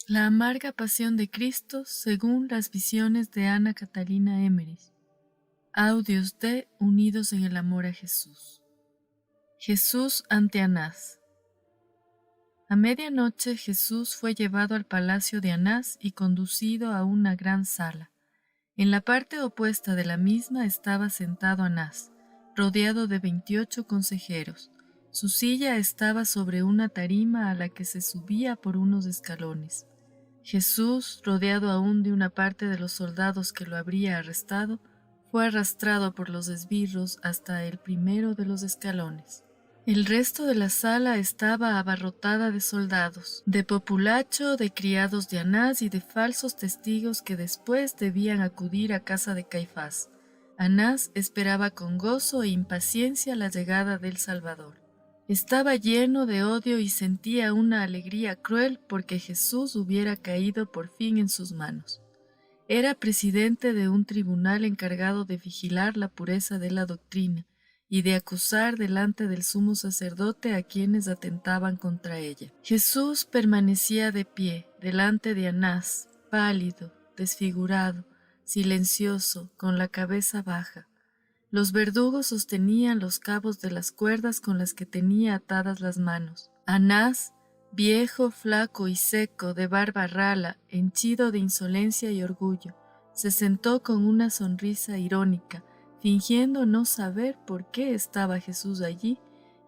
La amarga pasión de Cristo según las visiones de Ana Catalina Emmerich. Audios de Unidos en el amor a Jesús. Jesús ante Anás. A medianoche Jesús fue llevado al palacio de Anás y conducido a una gran sala. En la parte opuesta de la misma estaba sentado Anás, rodeado de 28 consejeros. Su silla estaba sobre una tarima a la que se subía por unos escalones. Jesús, rodeado aún de una parte de los soldados que lo habría arrestado, fue arrastrado por los esbirros hasta el primero de los escalones. El resto de la sala estaba abarrotada de soldados, de populacho, de criados de Anás y de falsos testigos que después debían acudir a casa de Caifás. Anás esperaba con gozo e impaciencia la llegada del Salvador. Estaba lleno de odio y sentía una alegría cruel porque Jesús hubiera caído por fin en sus manos. Era presidente de un tribunal encargado de vigilar la pureza de la doctrina y de acusar delante del sumo sacerdote a quienes atentaban contra ella. Jesús permanecía de pie delante de Anás, pálido, desfigurado, silencioso, con la cabeza baja. Los verdugos sostenían los cabos de las cuerdas con las que tenía atadas las manos. Anás, viejo, flaco y seco, de barba rala, henchido de insolencia y orgullo, se sentó con una sonrisa irónica, fingiendo no saber por qué estaba Jesús allí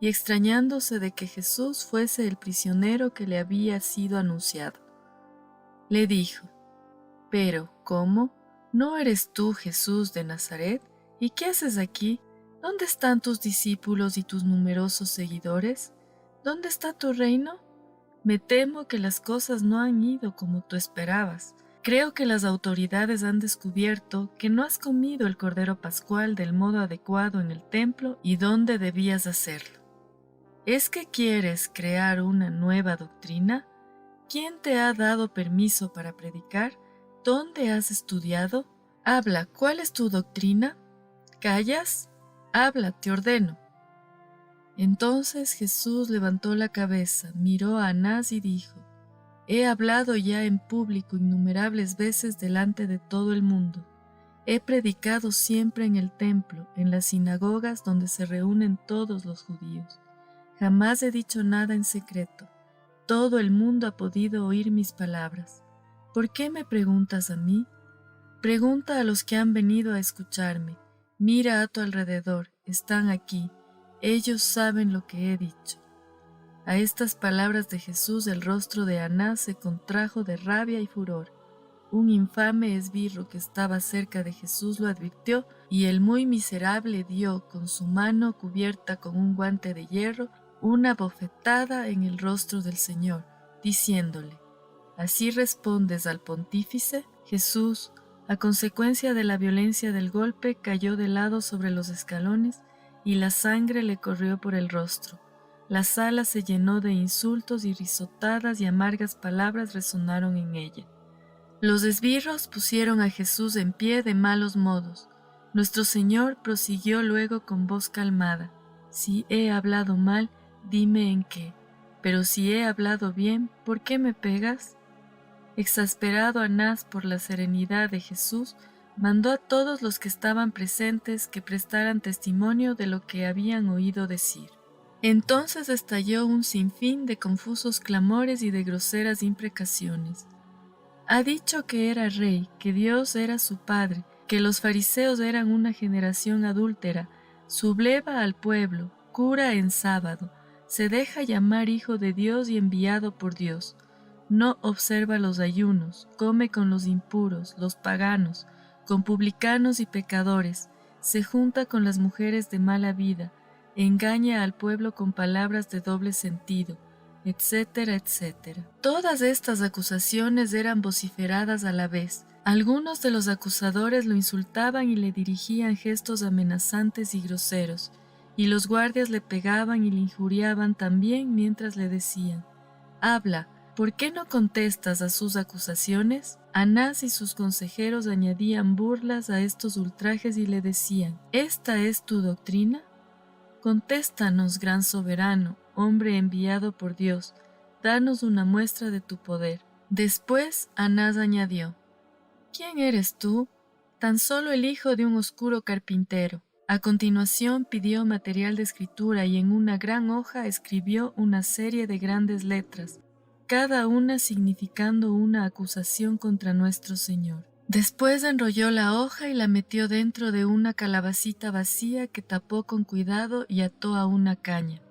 y extrañándose de que Jesús fuese el prisionero que le había sido anunciado. Le dijo: «Pero, ¿cómo? ¿No eres tú Jesús de Nazaret? ¿Y qué haces aquí? ¿Dónde están tus discípulos y tus numerosos seguidores? ¿Dónde está tu reino? Me temo que las cosas no han ido como tú esperabas. Creo que las autoridades han descubierto que no has comido el Cordero Pascual del modo adecuado en el templo y donde debías hacerlo. ¿Es que quieres crear una nueva doctrina? ¿Quién te ha dado permiso para predicar? ¿Dónde has estudiado? Habla, ¿cuál es tu doctrina? ¿Callas? Habla, te ordeno». Entonces Jesús levantó la cabeza, miró a Anás y dijo: «He hablado ya en público innumerables veces delante de todo el mundo. He predicado siempre en el templo, en las sinagogas donde se reúnen todos los judíos. Jamás he dicho nada en secreto. Todo el mundo ha podido oír mis palabras. ¿Por qué me preguntas a mí? Pregunta a los que han venido a escucharme. Mira a tu alrededor, están aquí. Ellos saben lo que he dicho». A estas palabras de Jesús el rostro de Anás se contrajo de rabia y furor. Un infame esbirro que estaba cerca de Jesús lo advirtió, y el muy miserable dio con su mano cubierta con un guante de hierro una bofetada en el rostro del Señor, diciéndole: «¿Así respondes al pontífice?» Jesús, a consecuencia de la violencia del golpe, cayó de lado sobre los escalones y la sangre le corrió por el rostro. La sala se llenó de insultos y risotadas y amargas palabras resonaron en ella. Los esbirros pusieron a Jesús en pie de malos modos. Nuestro Señor prosiguió luego con voz calmada: «Si he hablado mal, dime en qué. Pero si he hablado bien, ¿por qué me pegas?» Exasperado Anás por la serenidad de Jesús, mandó a todos los que estaban presentes que prestaran testimonio de lo que habían oído decir. Entonces estalló un sinfín de confusos clamores y de groseras imprecaciones. Ha dicho que era rey, que Dios era su padre, que los fariseos eran una generación adúltera, subleva al pueblo, cura en sábado, se deja llamar hijo de Dios y enviado por Dios. No observa los ayunos, come con los impuros, los paganos, con publicanos y pecadores, se junta con las mujeres de mala vida, engaña al pueblo con palabras de doble sentido, etcétera, etcétera. Todas estas acusaciones eran vociferadas a la vez. Algunos de los acusadores lo insultaban y le dirigían gestos amenazantes y groseros, y los guardias le pegaban y le injuriaban también mientras le decían: «Habla, ¿por qué no contestas a sus acusaciones?» Anás y sus consejeros añadían burlas a estos ultrajes y le decían: «¿Esta es tu doctrina? Contéstanos, gran soberano, hombre enviado por Dios, danos una muestra de tu poder». Después Anás añadió: ¿Quién eres tú? Tan solo el hijo de un oscuro carpintero. A continuación pidió material de escritura y en una gran hoja escribió una serie de grandes letras, cada una significando una acusación contra nuestro Señor. Después enrolló la hoja y la metió dentro de una calabacita vacía que tapó con cuidado y ató a una caña.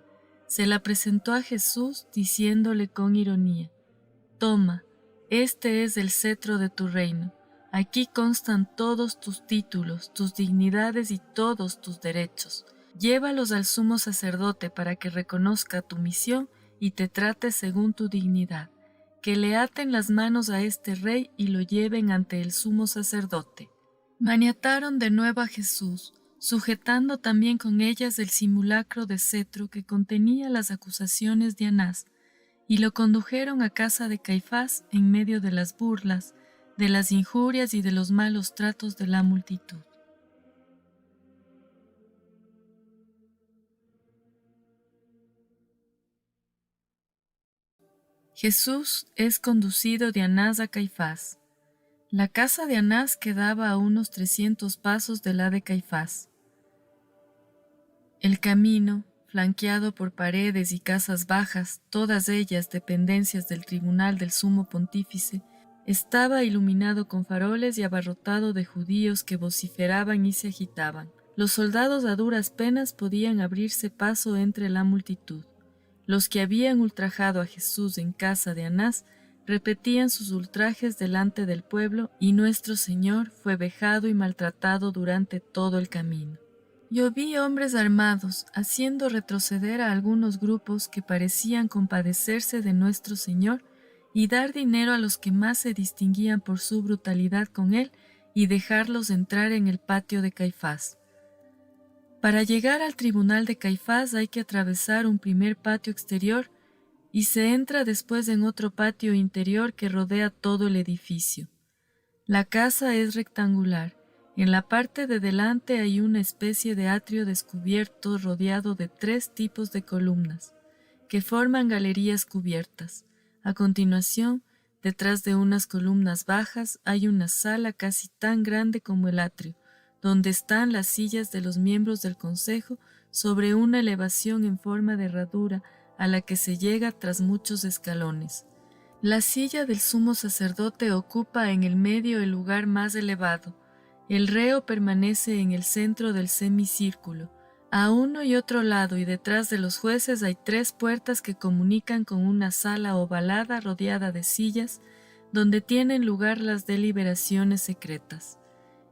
Se la presentó a Jesús diciéndole con ironía: Toma, este es el cetro de tu reino. Aquí constan todos tus títulos, tus dignidades y todos tus derechos. Llévalos al sumo sacerdote para que reconozca tu misión y te trate según tu dignidad. Que le aten las manos a este rey y lo lleven ante el sumo sacerdote. Maniataron de nuevo a Jesús, sujetando también con ellas el simulacro de cetro que contenía las acusaciones de Anás, y lo condujeron a casa de Caifás en medio de las burlas, de las injurias y de los malos tratos de la multitud. Jesús es conducido de Anás a Caifás. La casa de Anás quedaba a unos 300 pasos de la de Caifás. El camino, flanqueado por paredes y casas bajas, todas ellas dependencias del tribunal del sumo pontífice, estaba iluminado con faroles y abarrotado de judíos que vociferaban y se agitaban. Los soldados a duras penas podían abrirse paso entre la multitud. Los que habían ultrajado a Jesús en casa de Anás repetían sus ultrajes delante del pueblo, y nuestro Señor fue vejado y maltratado durante todo el camino. Yo vi hombres armados haciendo retroceder a algunos grupos que parecían compadecerse de nuestro Señor y dar dinero a los que más se distinguían por su brutalidad con él y dejarlos entrar en el patio de Caifás. Para llegar al tribunal de Caifás hay que atravesar un primer patio exterior y se entra después en otro patio interior que rodea todo el edificio. La casa es rectangular. En la parte de delante hay una especie de atrio descubierto rodeado de 3 tipos de columnas, que forman galerías cubiertas. A continuación, detrás de unas columnas bajas hay una sala casi tan grande como el atrio, donde están las sillas de los miembros del consejo sobre una elevación en forma de herradura a la que se llega tras muchos escalones. La silla del sumo sacerdote ocupa en el medio el lugar más elevado. El reo permanece en el centro del semicírculo. A uno y otro lado y detrás de los jueces hay 3 puertas que comunican con una sala ovalada rodeada de sillas, donde tienen lugar las deliberaciones secretas.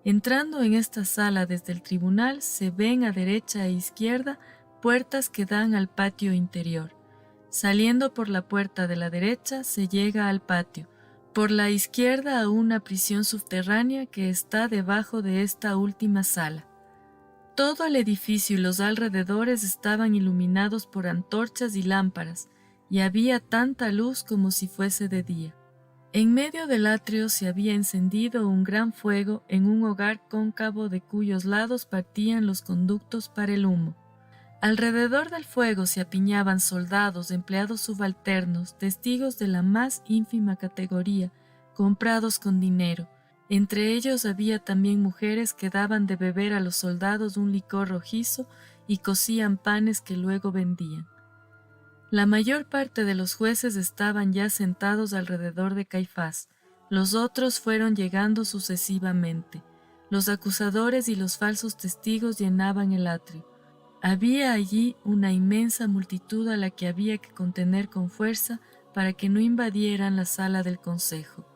Entrando en esta sala desde el tribunal se ven a derecha e izquierda puertas que dan al patio interior. Saliendo por la puerta de la derecha se llega al patio, por la izquierda a una prisión subterránea que está debajo de esta última sala. Todo el edificio y los alrededores estaban iluminados por antorchas y lámparas, y había tanta luz como si fuese de día. En medio del atrio se había encendido un gran fuego en un hogar cóncavo de cuyos lados partían los conductos para el humo. Alrededor del fuego se apiñaban soldados, empleados subalternos, testigos de la más ínfima categoría, comprados con dinero. Entre ellos había también mujeres que daban de beber a los soldados un licor rojizo y cocían panes que luego vendían. La mayor parte de los jueces estaban ya sentados alrededor de Caifás. Los otros fueron llegando sucesivamente. Los acusadores y los falsos testigos llenaban el atrio. Había allí una inmensa multitud a la que había que contener con fuerza para que no invadieran la sala del consejo.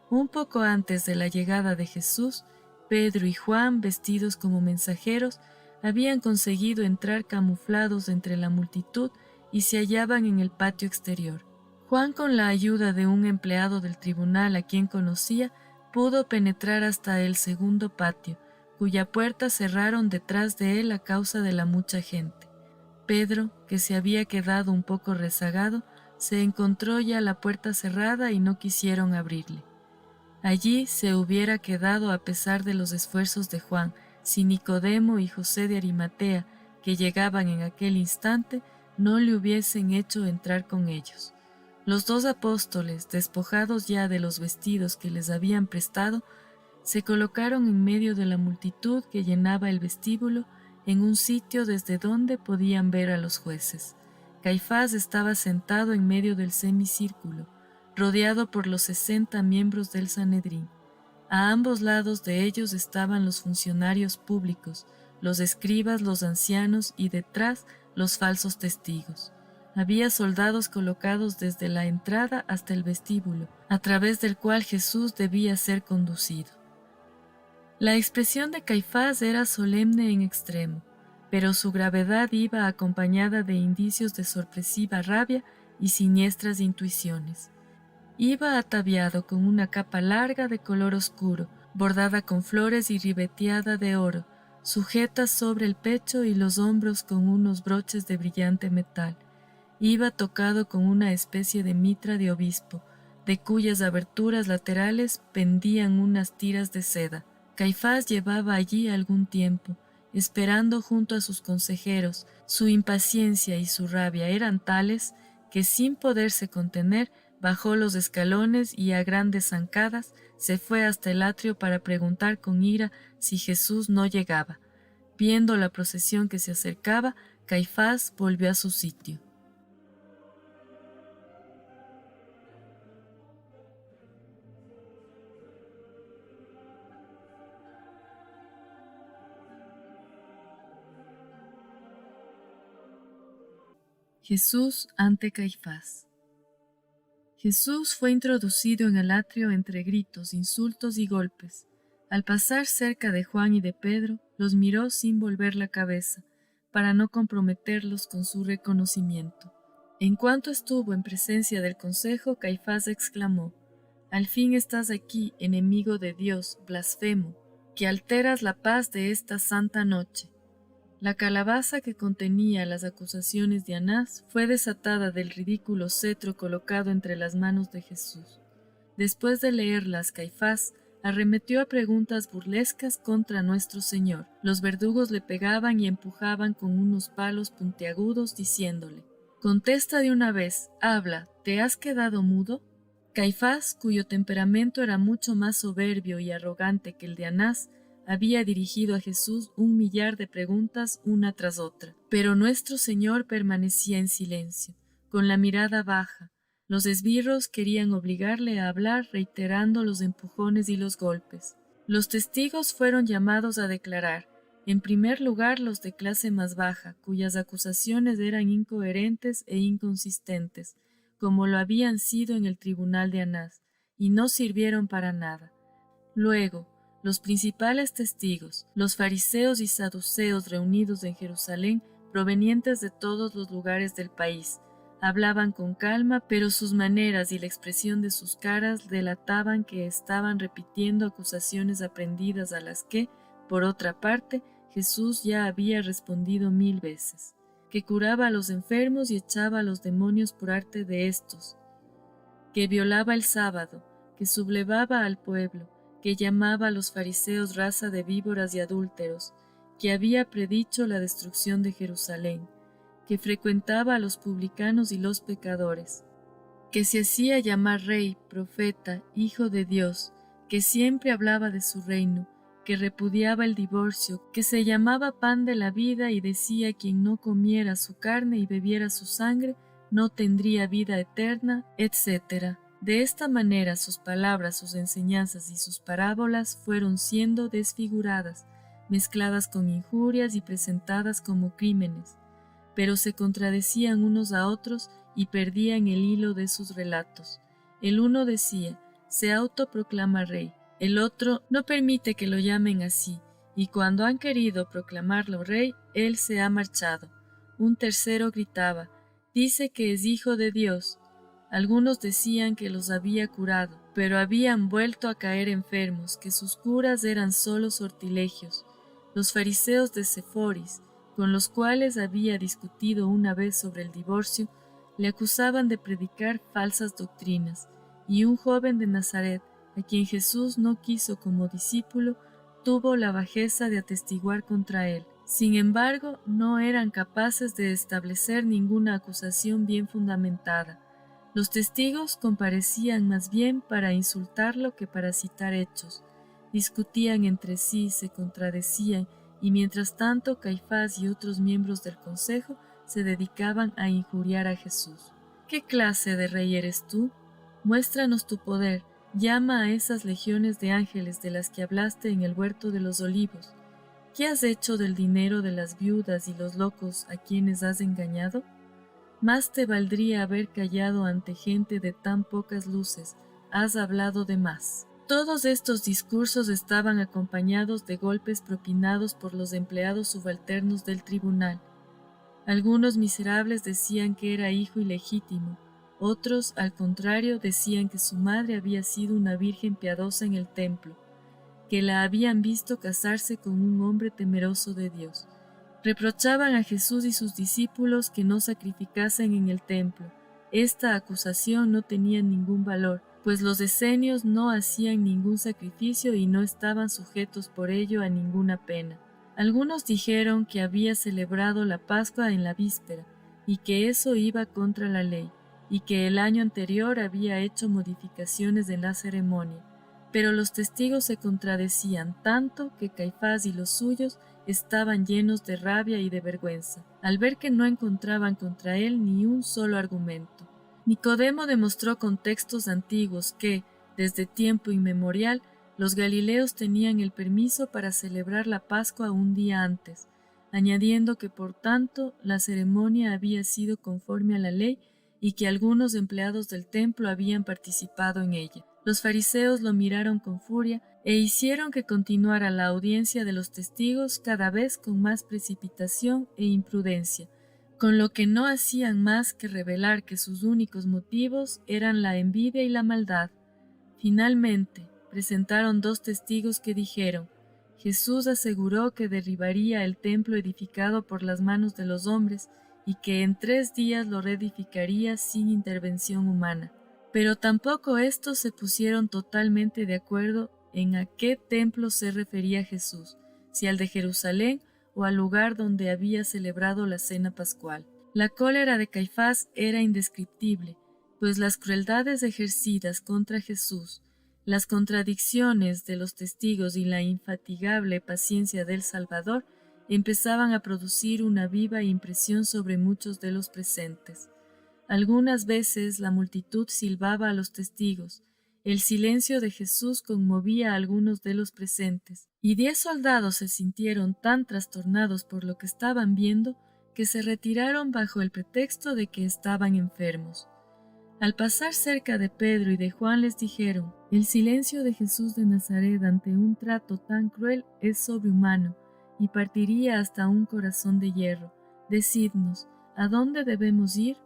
Un poco antes de la llegada de Jesús, Pedro y Juan, vestidos como mensajeros, habían conseguido entrar camuflados entre la multitud y se hallaban en el patio exterior. Juan, con la ayuda de un empleado del tribunal a quien conocía, pudo penetrar hasta el segundo patio, cuya puerta cerraron detrás de él a causa de la mucha gente. Pedro, que se había quedado un poco rezagado, se encontró ya la puerta cerrada y no quisieron abrirle. Allí se hubiera quedado a pesar de los esfuerzos de Juan, si Nicodemo y José de Arimatea, que llegaban en aquel instante, no le hubiesen hecho entrar con ellos. Los 2 apóstoles, despojados ya de los vestidos que les habían prestado, se colocaron en medio de la multitud que llenaba el vestíbulo, en un sitio desde donde podían ver a los jueces. Caifás estaba sentado en medio del semicírculo, rodeado por los 60 miembros del Sanedrín. A ambos lados de ellos estaban los funcionarios públicos, los escribas, los ancianos y detrás los falsos testigos. Había soldados colocados desde la entrada hasta el vestíbulo, a través del cual Jesús debía ser conducido. La expresión de Caifás era solemne en extremo, pero su gravedad iba acompañada de indicios de sorpresiva rabia y siniestras intuiciones. Iba ataviado con una capa larga de color oscuro, bordada con flores y ribeteada de oro, sujeta sobre el pecho y los hombros con unos broches de brillante metal. Iba tocado con una especie de mitra de obispo, de cuyas aberturas laterales pendían unas tiras de seda. Caifás llevaba allí algún tiempo, esperando junto a sus consejeros. Su impaciencia y su rabia eran tales que, sin poderse contener, bajó los escalones y a grandes zancadas se fue hasta el atrio para preguntar con ira si Jesús no llegaba. Viendo la procesión que se acercaba, Caifás volvió a su sitio. Jesús ante Caifás. Jesús fue introducido en el atrio entre gritos, insultos y golpes. Al pasar cerca de Juan y de Pedro, los miró sin volver la cabeza, para no comprometerlos con su reconocimiento. En cuanto estuvo en presencia del consejo, Caifás exclamó: «Al fin estás aquí, enemigo de Dios, blasfemo, que alteras la paz de esta santa noche». La calabaza que contenía las acusaciones de Anás fue desatada del ridículo cetro colocado entre las manos de Jesús. Después de leerlas, Caifás arremetió a preguntas burlescas contra nuestro Señor. Los verdugos le pegaban y empujaban con unos palos puntiagudos, diciéndole: «Contesta de una vez, habla, ¿te has quedado mudo?». Caifás, cuyo temperamento era mucho más soberbio y arrogante que el de Anás, había dirigido a Jesús 1.000.000 de preguntas una tras otra, pero nuestro Señor permanecía en silencio, con la mirada baja. Los esbirros querían obligarle a hablar, reiterando los empujones y los golpes. Los testigos fueron llamados a declarar, en primer lugar los de clase más baja, cuyas acusaciones eran incoherentes e inconsistentes, como lo habían sido en el tribunal de Anás, y no sirvieron para nada. Luego, los principales testigos, los fariseos y saduceos reunidos en Jerusalén, provenientes de todos los lugares del país, hablaban con calma, pero sus maneras y la expresión de sus caras delataban que estaban repitiendo acusaciones aprendidas a las que, por otra parte, Jesús ya había respondido 1000 veces, que curaba a los enfermos y echaba a los demonios por arte de éstos, que violaba el sábado, que sublevaba al pueblo, que llamaba a los fariseos raza de víboras y adúlteros, que había predicho la destrucción de Jerusalén, que frecuentaba a los publicanos y los pecadores, que se hacía llamar rey, profeta, hijo de Dios, que siempre hablaba de su reino, que repudiaba el divorcio, que se llamaba pan de la vida y decía: quien no comiera su carne y bebiera su sangre no tendría vida eterna, etc. De esta manera sus palabras, sus enseñanzas y sus parábolas fueron siendo desfiguradas, mezcladas con injurias y presentadas como crímenes, pero se contradecían unos a otros y perdían el hilo de sus relatos. El uno decía: se autoproclama rey; el otro: no permite que lo llamen así, y cuando han querido proclamarlo rey, él se ha marchado. Un tercero gritaba: dice que es hijo de Dios. Algunos decían que los había curado, pero habían vuelto a caer enfermos, que sus curas eran solo sortilegios. Los fariseos de Seforis, con los cuales había discutido una vez sobre el divorcio, le acusaban de predicar falsas doctrinas, y un joven de Nazaret, a quien Jesús no quiso como discípulo, tuvo la bajeza de atestiguar contra él. Sin embargo, no eran capaces de establecer ninguna acusación bien fundamentada. Los testigos comparecían más bien para insultarlo que para citar hechos. Discutían entre sí, se contradecían, y mientras tanto Caifás y otros miembros del consejo se dedicaban a injuriar a Jesús. ¿Qué clase de rey eres tú? Muéstranos tu poder, llama a esas legiones de ángeles de las que hablaste en el huerto de los olivos. ¿Qué has hecho del dinero de las viudas y los locos a quienes has engañado? Más te valdría haber callado ante gente de tan pocas luces, has hablado de más. Todos estos discursos estaban acompañados de golpes propinados por los empleados subalternos del tribunal. Algunos miserables decían que era hijo ilegítimo, otros, al contrario, decían que su madre había sido una virgen piadosa en el templo, que la habían visto casarse con un hombre temeroso de Dios. Reprochaban a Jesús y sus discípulos que no sacrificasen en el templo. Esta acusación no tenía ningún valor, pues los esenios no hacían ningún sacrificio y no estaban sujetos por ello a ninguna pena. Algunos dijeron que había celebrado la Pascua en la víspera, y que eso iba contra la ley, y que el año anterior había hecho modificaciones en la ceremonia. Pero los testigos se contradecían tanto que Caifás y los suyos estaban llenos de rabia y de vergüenza, al ver que no encontraban contra él ni un solo argumento. Nicodemo demostró con textos antiguos que, desde tiempo inmemorial, los galileos tenían el permiso para celebrar la Pascua un día antes, añadiendo que por tanto la ceremonia había sido conforme a la ley y que algunos empleados del templo habían participado en ella. Los fariseos lo miraron con furia e hicieron que continuara la audiencia de los testigos cada vez con más precipitación e imprudencia, con lo que no hacían más que revelar que sus únicos motivos eran la envidia y la maldad. Finalmente, presentaron 2 testigos que dijeron: Jesús aseguró que derribaría el templo edificado por las manos de los hombres y que en 3 días lo reedificaría sin intervención humana. Pero tampoco estos se pusieron totalmente de acuerdo en a qué templo se refería Jesús, si al de Jerusalén o al lugar donde había celebrado la cena pascual. La cólera de Caifás era indescriptible, pues las crueldades ejercidas contra Jesús, las contradicciones de los testigos y la infatigable paciencia del Salvador empezaban a producir una viva impresión sobre muchos de los presentes. Algunas veces la multitud silbaba a los testigos, el silencio de Jesús conmovía a algunos de los presentes, y 10 soldados se sintieron tan trastornados por lo que estaban viendo que se retiraron bajo el pretexto de que estaban enfermos. Al pasar cerca de Pedro y de Juan les dijeron: el silencio de Jesús de Nazaret ante un trato tan cruel es sobrehumano y partiría hasta un corazón de hierro. Decidnos, ¿a dónde debemos ir?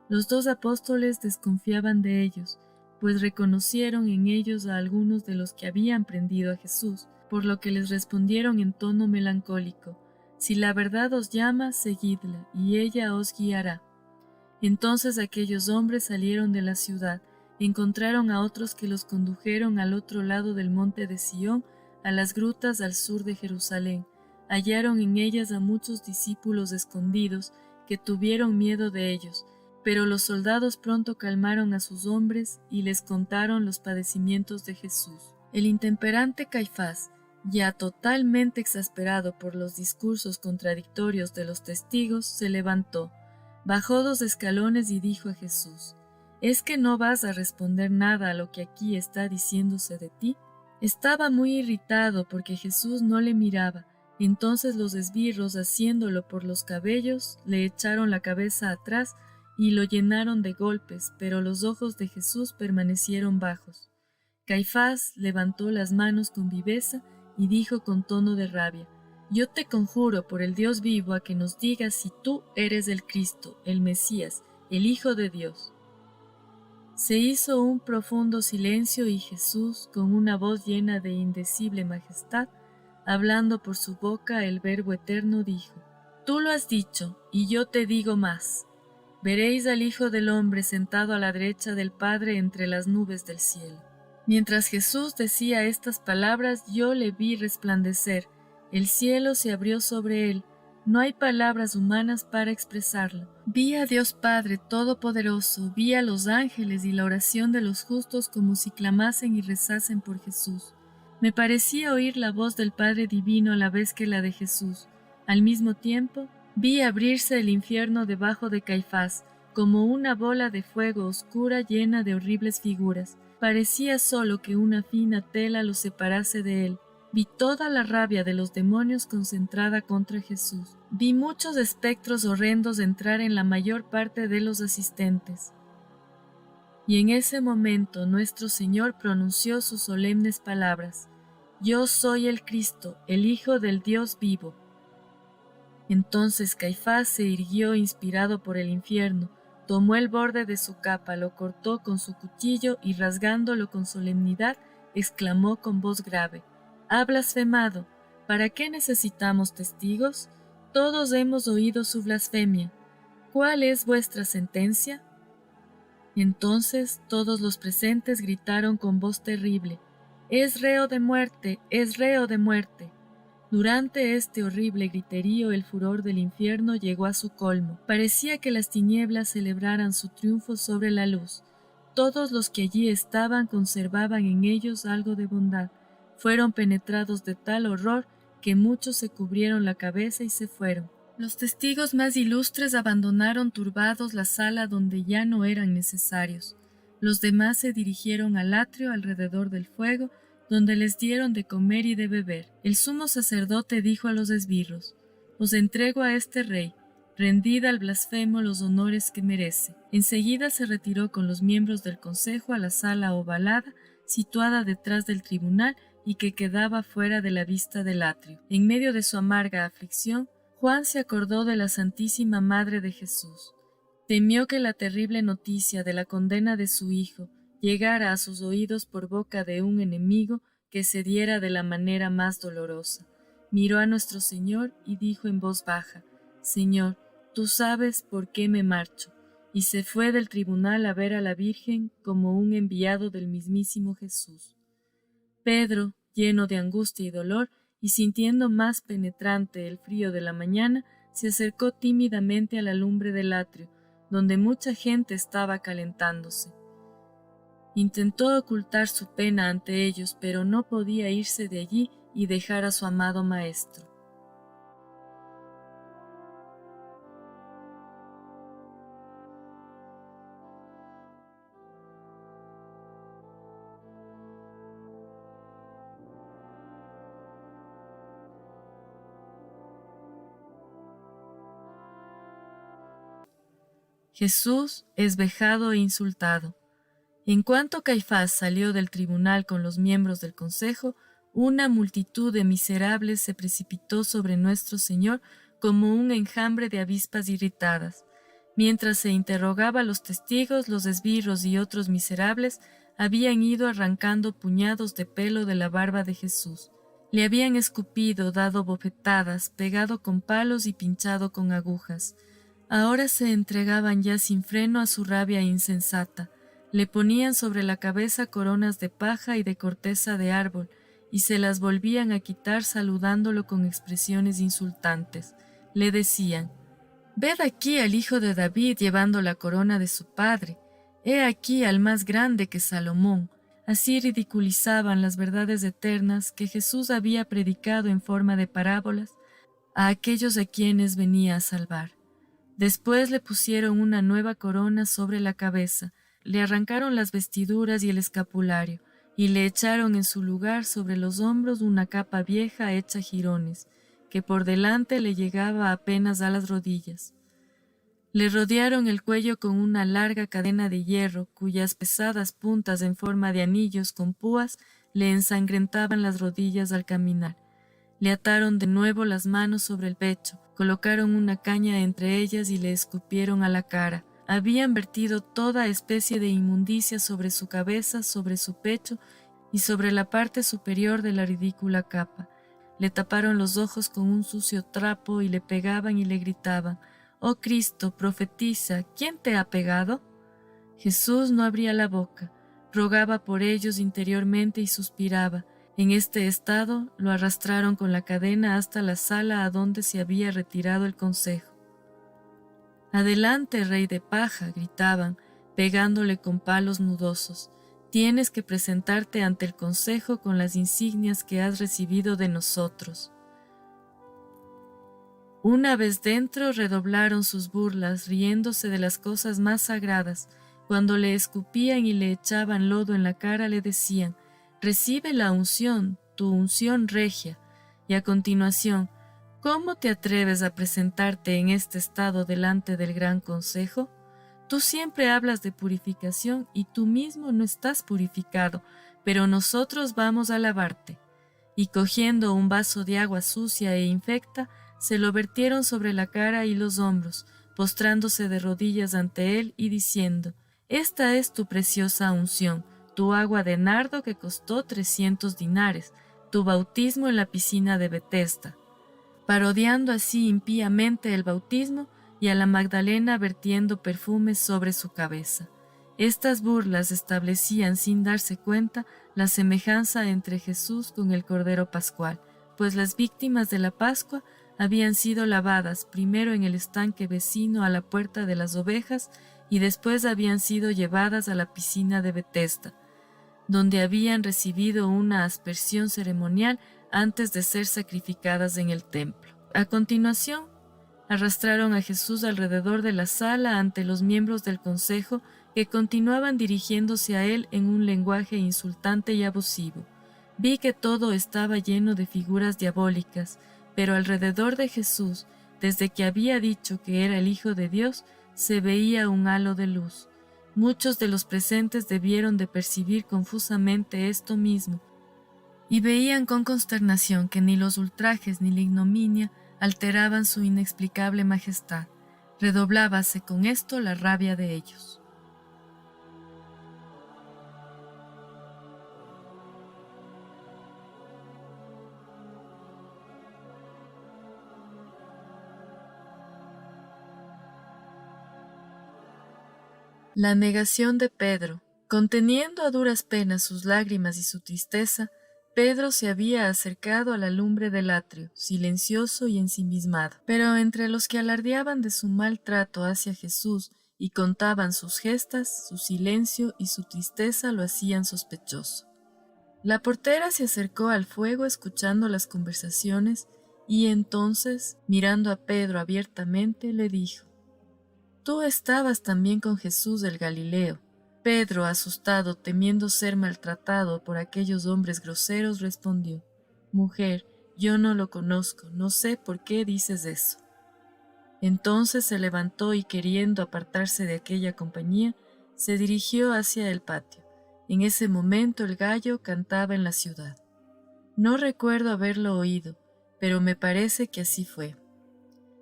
Los 2 apóstoles desconfiaban de ellos, pues reconocieron en ellos a algunos de los que habían prendido a Jesús, por lo que les respondieron en tono melancólico: si la verdad os llama, seguidla, y ella os guiará. Entonces aquellos hombres salieron de la ciudad, encontraron a otros que los condujeron al otro lado del monte de Sión, a las grutas al sur de Jerusalén. Hallaron en ellas a muchos discípulos escondidos, que tuvieron miedo de ellos, pero los soldados pronto calmaron a sus hombres y les contaron los padecimientos de Jesús. El intemperante Caifás, ya totalmente exasperado por los discursos contradictorios de los testigos, se levantó, bajó 2 escalones y dijo a Jesús: ¿es que no vas a responder nada a lo que aquí está diciéndose de ti? Estaba muy irritado porque Jesús no le miraba. Entonces los esbirros, asiéndolo por los cabellos, le echaron la cabeza atrás y lo llenaron de golpes, pero los ojos de Jesús permanecieron bajos. Caifás levantó las manos con viveza y dijo con tono de rabia: yo te conjuro por el Dios vivo a que nos digas si tú eres el Cristo, el Mesías, el Hijo de Dios. Se hizo un profundo silencio y Jesús, con una voz llena de indecible majestad, hablando por su boca el Verbo eterno, dijo: tú lo has dicho, y yo te digo más. Veréis al Hijo del Hombre sentado a la derecha del Padre entre las nubes del cielo. Mientras Jesús decía estas palabras, yo le vi resplandecer. El cielo se abrió sobre él, No hay palabras humanas para expresarlo. Vi a Dios Padre Todopoderoso, vi a los ángeles y la oración de los justos como si clamasen y rezasen por Jesús. Me parecía oír la voz del Padre Divino a la vez que la de Jesús. Al mismo tiempo, vi abrirse el infierno debajo de Caifás, como una bola de fuego oscura llena de horribles figuras. Parecía solo que una fina tela lo separase de él. Vi toda la rabia de los demonios concentrada contra Jesús. Vi muchos espectros horrendos entrar en la mayor parte de los asistentes. Y en ese momento nuestro Señor pronunció sus solemnes palabras: Yo soy el Cristo, el Hijo del Dios vivo. Entonces Caifás se irguió inspirado por el infierno, tomó el borde de su capa, lo cortó con su cuchillo y rasgándolo con solemnidad, exclamó con voz grave: «¡Ha blasfemado! ¿Para qué necesitamos testigos? Todos hemos oído su blasfemia. ¿Cuál es vuestra sentencia?». Entonces todos los presentes gritaron con voz terrible: «¡Es reo de muerte! ¡Es reo de muerte!». Durante este horrible griterío el furor del infierno llegó a su colmo. Parecía que las tinieblas celebraran su triunfo sobre la luz. Todos los que allí estaban conservaban en ellos algo de bondad. Fueron penetrados de tal horror que muchos se cubrieron la cabeza y se fueron. Los testigos más ilustres abandonaron turbados la sala donde ya no eran necesarios. Los demás se dirigieron al atrio alrededor del fuego, donde les dieron de comer y de beber. El sumo sacerdote dijo a los esbirros: «Os entrego a este rey, rendid al blasfemo los honores que merece». Enseguida se retiró con los miembros del consejo a la sala ovalada, situada detrás del tribunal y que quedaba fuera de la vista del atrio. En medio de su amarga aflicción, Juan se acordó de la Santísima Madre de Jesús. Temió que la terrible noticia de la condena de su hijo llegara a sus oídos por boca de un enemigo que se diera de la manera más dolorosa. Miró a nuestro Señor y dijo en voz baja: «Señor, tú sabes por qué me marcho», y se fue del tribunal a ver a la Virgen como un enviado del mismísimo Jesús. Pedro, lleno de angustia y dolor, y sintiendo más penetrante el frío de la mañana, se acercó tímidamente a la lumbre del atrio, donde mucha gente estaba calentándose. Intentó ocultar su pena ante ellos, pero no podía irse de allí y dejar a su amado Maestro. Jesús es vejado e insultado. En cuanto Caifás salió del tribunal con los miembros del consejo, una multitud de miserables se precipitó sobre nuestro Señor como un enjambre de avispas irritadas. Mientras se interrogaba a los testigos, los esbirros y otros miserables habían ido arrancando puñados de pelo de la barba de Jesús. Le habían escupido, dado bofetadas, pegado con palos y pinchado con agujas. Ahora se entregaban ya sin freno a su rabia insensata. Le ponían sobre la cabeza coronas de paja y de corteza de árbol, y se las volvían a quitar saludándolo con expresiones insultantes. Le decían: «Ved aquí al hijo de David llevando la corona de su padre. He aquí al más grande que Salomón». Así ridiculizaban las verdades eternas que Jesús había predicado en forma de parábolas a aquellos a quienes venía a salvar. Después le pusieron una nueva corona sobre la cabeza, le arrancaron las vestiduras y el escapulario, y le echaron en su lugar sobre los hombros una capa vieja hecha jirones, que por delante le llegaba apenas a las rodillas. Le rodearon el cuello con una larga cadena de hierro, cuyas pesadas puntas en forma de anillos con púas le ensangrentaban las rodillas al caminar. Le ataron de nuevo las manos sobre el pecho, colocaron una caña entre ellas y le escupieron a la cara. Habían vertido toda especie de inmundicia sobre su cabeza, sobre su pecho y sobre la parte superior de la ridícula capa. Le taparon los ojos con un sucio trapo y le pegaban y le gritaban: «Oh Cristo, profetiza, ¿quién te ha pegado?». Jesús no abría la boca, rogaba por ellos interiormente y suspiraba. En este estado lo arrastraron con la cadena hasta la sala a donde se había retirado el consejo. «Adelante, rey de paja», gritaban, pegándole con palos nudosos. «Tienes que presentarte ante el consejo con las insignias que has recibido de nosotros». Una vez dentro redoblaron sus burlas, riéndose de las cosas más sagradas. Cuando le escupían y le echaban lodo en la cara, le decían: «Recibe la unción, tu unción regia». Y a continuación: «¿Cómo te atreves a presentarte en este estado delante del gran consejo? Tú siempre hablas de purificación y tú mismo no estás purificado, pero nosotros vamos a lavarte». Y cogiendo un vaso de agua sucia e infecta, se lo vertieron sobre la cara y los hombros, postrándose de rodillas ante él y diciendo: «Esta es tu preciosa unción, tu agua de nardo que costó 300 dinares, tu bautismo en la piscina de Betesda», parodiando así impíamente el bautismo y a la Magdalena vertiendo perfumes sobre su cabeza. Estas burlas establecían sin darse cuenta la semejanza entre Jesús con el Cordero Pascual, pues las víctimas de la Pascua habían sido lavadas primero en el estanque vecino a la puerta de las ovejas y después habían sido llevadas a la piscina de Betesda, donde habían recibido una aspersión ceremonial antes de ser sacrificadas en el templo. A continuación, arrastraron a Jesús alrededor de la sala ante los miembros del consejo, que continuaban dirigiéndose a él en un lenguaje insultante y abusivo. Vi que todo estaba lleno de figuras diabólicas, pero alrededor de Jesús, desde que había dicho que era el Hijo de Dios, se veía un halo de luz. Muchos de los presentes debieron de percibir confusamente esto mismo, y veían con consternación que ni los ultrajes ni la ignominia alteraban su inexplicable majestad. Redoblábase con esto la rabia de ellos. La negación de Pedro. Conteniendo a duras penas sus lágrimas y su tristeza, Pedro se había acercado a la lumbre del atrio, silencioso y ensimismado. Pero entre los que alardeaban de su mal trato hacia Jesús y contaban sus gestas, su silencio y su tristeza lo hacían sospechoso. La portera se acercó al fuego escuchando las conversaciones y entonces, mirando a Pedro abiertamente, le dijo: «Tú estabas también con Jesús del Galileo». Pedro, asustado, temiendo ser maltratado por aquellos hombres groseros, respondió: «Mujer, yo no lo conozco, no sé por qué dices eso». Entonces se levantó y, queriendo apartarse de aquella compañía, se dirigió hacia el patio. En ese momento el gallo cantaba en la ciudad. No recuerdo haberlo oído, pero me parece que así fue.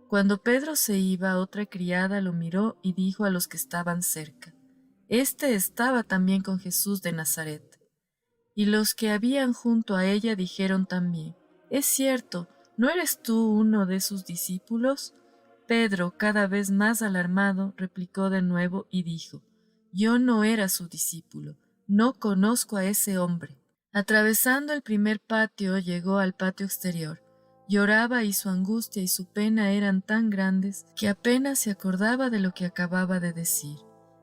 Cuando Pedro se iba, otra criada lo miró y dijo a los que estaban cerca: «Este estaba también con Jesús de Nazaret». Y los que habían junto a ella dijeron también: «Es cierto, ¿no eres tú uno de sus discípulos?». Pedro, cada vez más alarmado, replicó de nuevo y dijo: «Yo no era su discípulo, no conozco a ese hombre». Atravesando el primer patio, llegó al patio exterior. Lloraba y su angustia y su pena eran tan grandes que apenas se acordaba de lo que acababa de decir.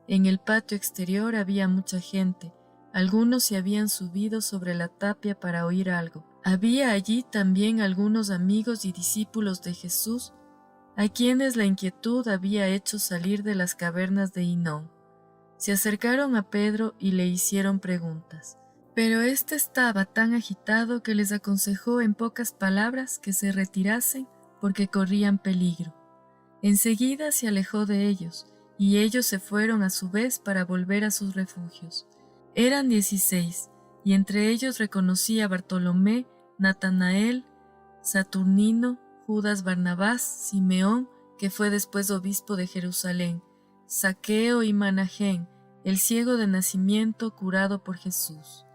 En el patio exterior había mucha gente. Algunos se habían subido sobre la tapia para oír algo. Había allí también algunos amigos y discípulos de Jesús, a quienes la inquietud había hecho salir de las cavernas de Hinnom. Se acercaron a Pedro y le hicieron preguntas, pero éste estaba tan agitado que les aconsejó en pocas palabras que se retirasen porque corrían peligro. Enseguida se alejó de ellos, y ellos se fueron a su vez para volver a sus refugios. Eran 16, y entre ellos reconocí a Bartolomé, Natanael, Saturnino, Judas Barnabás, Simeón, que fue después obispo de Jerusalén, Zaqueo y Manahén, el ciego de nacimiento curado por Jesús.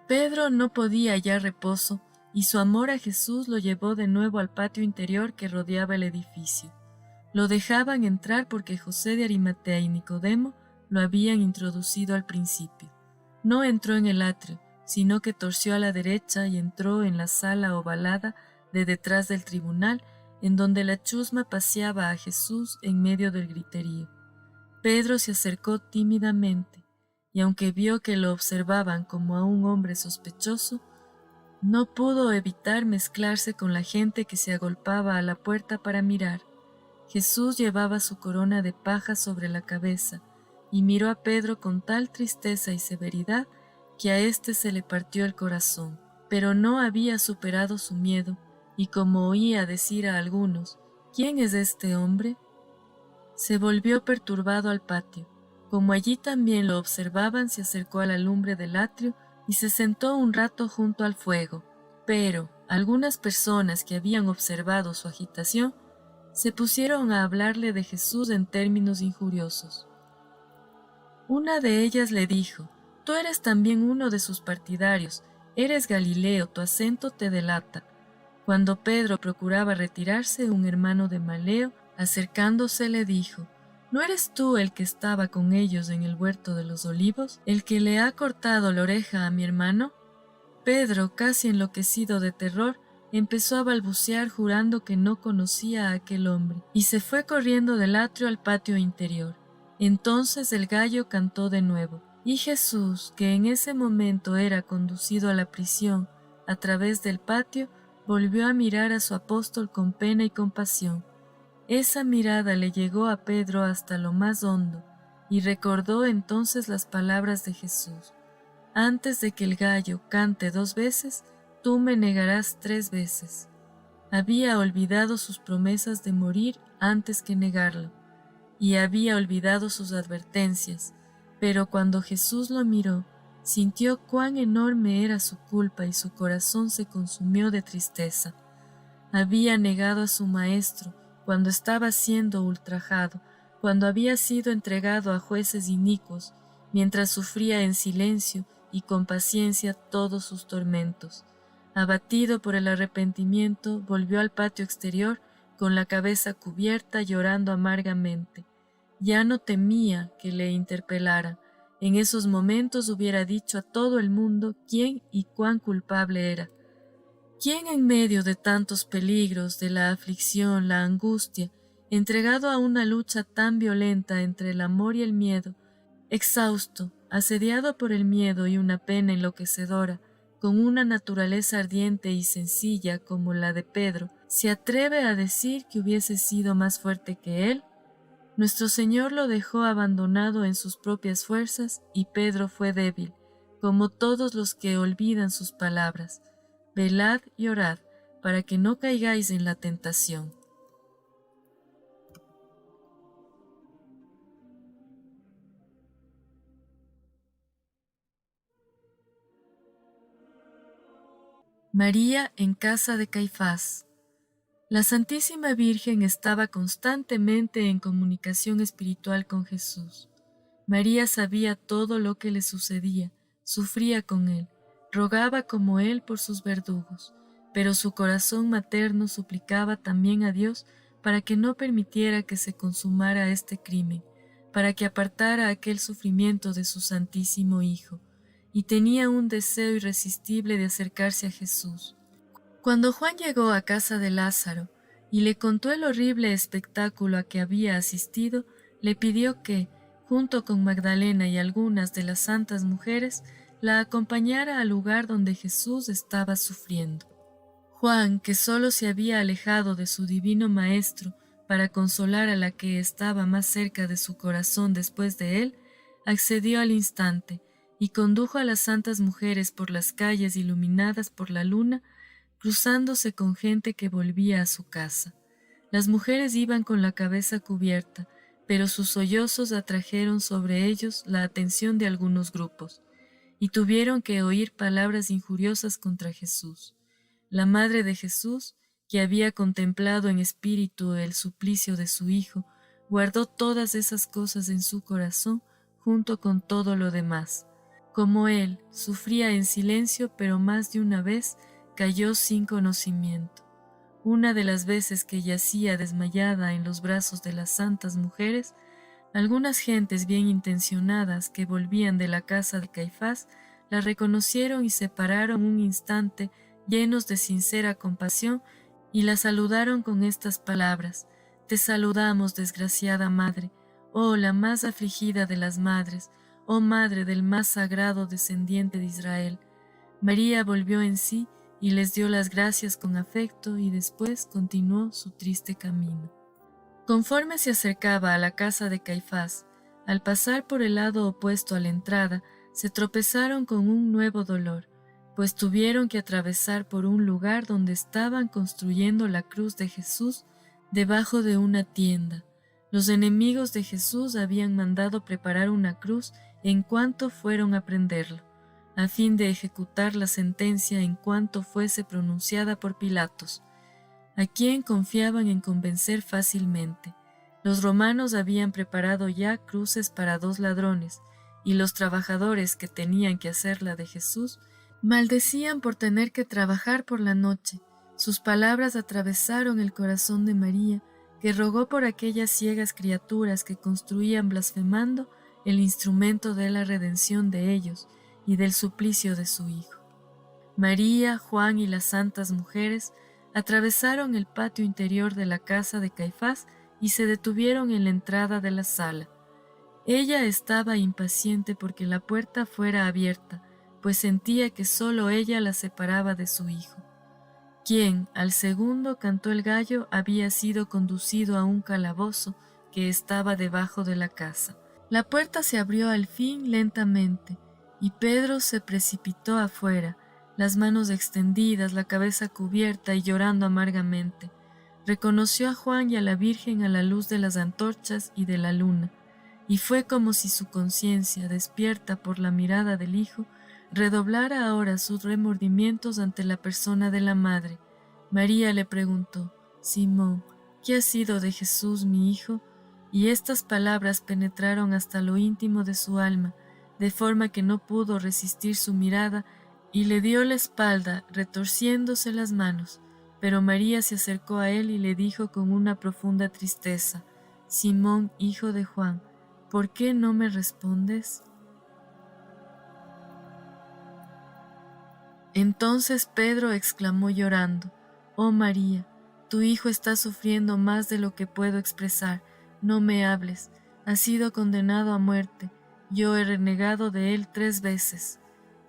Pedro no podía hallar reposo, y su amor a Jesús lo llevó de nuevo al patio interior que rodeaba el edificio. Lo dejaban entrar porque José de Arimatea y Nicodemo lo habían introducido al principio. No entró en el atrio, sino que torció a la derecha y entró en la sala ovalada de detrás del tribunal, en donde la chusma paseaba a Jesús en medio del griterío. Pedro se acercó tímidamente, y aunque vio que lo observaban como a un hombre sospechoso, no pudo evitar mezclarse con la gente que se agolpaba a la puerta para mirar. Jesús llevaba su corona de paja sobre la cabeza, y miró a Pedro con tal tristeza y severidad que a éste se le partió el corazón. Pero no había superado su miedo, y como oía decir a algunos, ¿quién es este hombre?, se volvió perturbado al patio. Como allí también lo observaban, se acercó a la lumbre del atrio y se sentó un rato junto al fuego. Pero algunas personas que habían observado su agitación se pusieron a hablarle de Jesús en términos injuriosos. Una de ellas le dijo: «Tú eres también uno de sus partidarios, eres Galileo, tu acento te delata». Cuando Pedro procuraba retirarse, un hermano de Maleo, acercándose, le dijo: «¿No eres tú el que estaba con ellos en el huerto de los olivos, el que le ha cortado la oreja a mi hermano?». Pedro, casi enloquecido de terror, empezó a balbucear jurando que no conocía a aquel hombre, y se fue corriendo del atrio al patio interior. Entonces el gallo cantó de nuevo, y Jesús, que en ese momento era conducido a la prisión a través del patio, volvió a mirar a su apóstol con pena y compasión. Esa mirada le llegó a Pedro hasta lo más hondo, y recordó entonces las palabras de Jesús: «Antes de que el gallo cante 2 veces, tú me negarás 3 veces». Había olvidado sus promesas de morir antes que negarlo, y había olvidado sus advertencias, pero cuando Jesús lo miró, sintió cuán enorme era su culpa y su corazón se consumió de tristeza. Había negado a su Maestro cuando estaba siendo ultrajado, cuando había sido entregado a jueces inicuos, mientras sufría en silencio y con paciencia todos sus tormentos. Abatido por el arrepentimiento, volvió al patio exterior con la cabeza cubierta, llorando amargamente. Ya no temía que le interpelaran. En esos momentos hubiera dicho a todo el mundo quién y cuán culpable era. ¿Quién en medio de tantos peligros, de la aflicción, la angustia, entregado a una lucha tan violenta entre el amor y el miedo, exhausto, asediado por el miedo y una pena enloquecedora, con una naturaleza ardiente y sencilla como la de Pedro, se atreve a decir que hubiese sido más fuerte que él? Nuestro Señor lo dejó abandonado en sus propias fuerzas y Pedro fue débil, como todos los que olvidan sus palabras. Velad y orad, para que no caigáis en la tentación. María en casa de Caifás. La Santísima Virgen estaba constantemente en comunicación espiritual con Jesús. María sabía todo lo que le sucedía, sufría con él, rogaba como él por sus verdugos, pero su corazón materno suplicaba también a Dios para que no permitiera que se consumara este crimen, para que apartara aquel sufrimiento de su Santísimo Hijo, y tenía un deseo irresistible de acercarse a Jesús. Cuando Juan llegó a casa de Lázaro y le contó el horrible espectáculo a que había asistido, le pidió que, junto con Magdalena y algunas de las santas mujeres, la acompañara al lugar donde Jesús estaba sufriendo. Juan, que solo se había alejado de su divino Maestro para consolar a la que estaba más cerca de su corazón después de él, accedió al instante y condujo a las santas mujeres por las calles iluminadas por la luna, cruzándose con gente que volvía a su casa. Las mujeres iban con la cabeza cubierta, pero sus sollozos atrajeron sobre ellos la atención de algunos grupos, y tuvieron que oír palabras injuriosas contra Jesús. La madre de Jesús, que había contemplado en espíritu el suplicio de su Hijo, guardó todas esas cosas en su corazón junto con todo lo demás. Como él, sufría en silencio, pero más de una vez cayó sin conocimiento. Una de las veces que yacía desmayada en los brazos de las santas mujeres, algunas gentes bien intencionadas que volvían de la casa de Caifás la reconocieron y se pararon un instante llenos de sincera compasión y la saludaron con estas palabras: Te saludamos, desgraciada madre, oh la más afligida de las madres, oh madre del más sagrado descendiente de Israel. María volvió en sí y les dio las gracias con afecto y después continuó su triste camino. Conforme se acercaba a la casa de Caifás, al pasar por el lado opuesto a la entrada, se tropezaron con un nuevo dolor, pues tuvieron que atravesar por un lugar donde estaban construyendo la cruz de Jesús debajo de una tienda. Los enemigos de Jesús habían mandado preparar una cruz en cuanto fueron a prenderlo, a fin de ejecutar la sentencia en cuanto fuese pronunciada por Pilatos, a quien confiaban en convencer fácilmente. Los romanos habían preparado ya cruces para 2 ladrones, y los trabajadores que tenían que hacer la de Jesús maldecían por tener que trabajar por la noche. Sus palabras atravesaron el corazón de María, que rogó por aquellas ciegas criaturas que construían blasfemando el instrumento de la redención de ellos y del suplicio de su Hijo. María, Juan y las santas mujeres atravesaron el patio interior de la casa de Caifás y se detuvieron en la entrada de la sala. Ella estaba impaciente porque la puerta fuera abierta, pues sentía que sólo ella la separaba de su hijo, quien, al segundo cantó el gallo, había sido conducido a un calabozo que estaba debajo de la casa. La puerta se abrió al fin lentamente, y Pedro se precipitó afuera, las manos extendidas, la cabeza cubierta y llorando amargamente. Reconoció a Juan y a la Virgen a la luz de las antorchas y de la luna, y fue como si su conciencia, despierta por la mirada del Hijo, redoblara ahora sus remordimientos ante la persona de la Madre. María le preguntó: Simón, ¿qué ha sido de Jesús mi Hijo? Y estas palabras penetraron hasta lo íntimo de su alma, de forma que no pudo resistir su mirada y le dio la espalda, retorciéndose las manos. Pero María se acercó a él y le dijo con una profunda tristeza: Simón, hijo de Juan, ¿por qué no me respondes? Entonces Pedro exclamó llorando: Oh María, tu hijo está sufriendo más de lo que puedo expresar. No me hables, ha sido condenado a muerte. Yo he renegado de él 3 veces.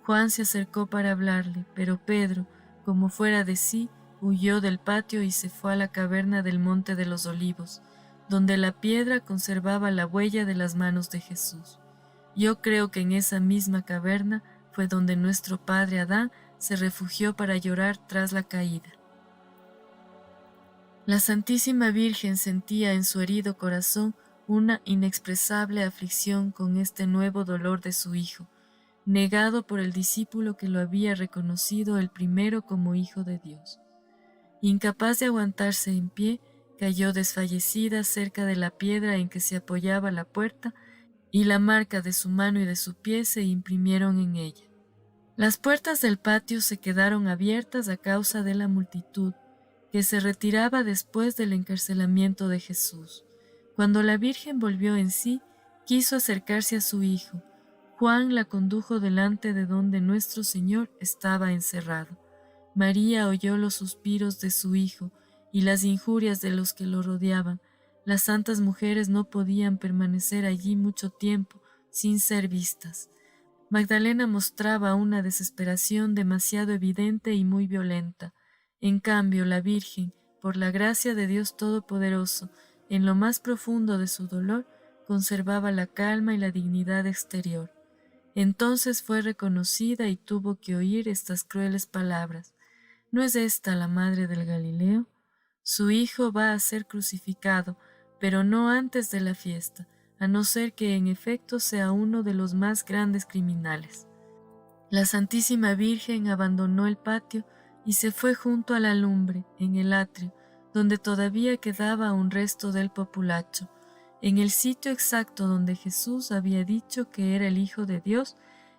Juan se acercó para hablarle, pero Pedro, como fuera de sí, huyó del patio y se fue a la caverna del Monte de los Olivos, donde la piedra conservaba la huella de las manos de Jesús. Yo creo que en esa misma caverna fue donde nuestro padre Adán se refugió para llorar tras la caída. La Santísima Virgen sentía en su herido corazón una inexpresable aflicción con este nuevo dolor de su Hijo, negado por el discípulo que lo había reconocido el primero como Hijo de Dios. Incapaz de aguantarse en pie, cayó desfallecida cerca de la piedra en que se apoyaba la puerta, y la marca de su mano y de su pie se imprimieron en ella. Las puertas del patio se quedaron abiertas a causa de la multitud, que se retiraba después del encarcelamiento de Jesús. Cuando la Virgen volvió en sí, quiso acercarse a su hijo. Juan la condujo delante de donde nuestro Señor estaba encerrado. María oyó los suspiros de su hijo y las injurias de los que lo rodeaban. Las santas mujeres no podían permanecer allí mucho tiempo sin ser vistas. Magdalena mostraba una desesperación demasiado evidente y muy violenta. En cambio, la Virgen, por la gracia de Dios Todopoderoso, en lo más profundo de su dolor, conservaba la calma y la dignidad exterior. Entonces fue reconocida y tuvo que oír estas crueles palabras: ¿No es esta la madre del Galileo? Su hijo va a ser crucificado, pero no antes de la fiesta, a no ser que en efecto sea uno de los más grandes criminales. La Santísima Virgen abandonó el patio y se fue junto a la lumbre, en el atrio, donde todavía quedaba un resto del populacho, en el sitio exacto donde Jesús había dicho que era el Hijo de Dios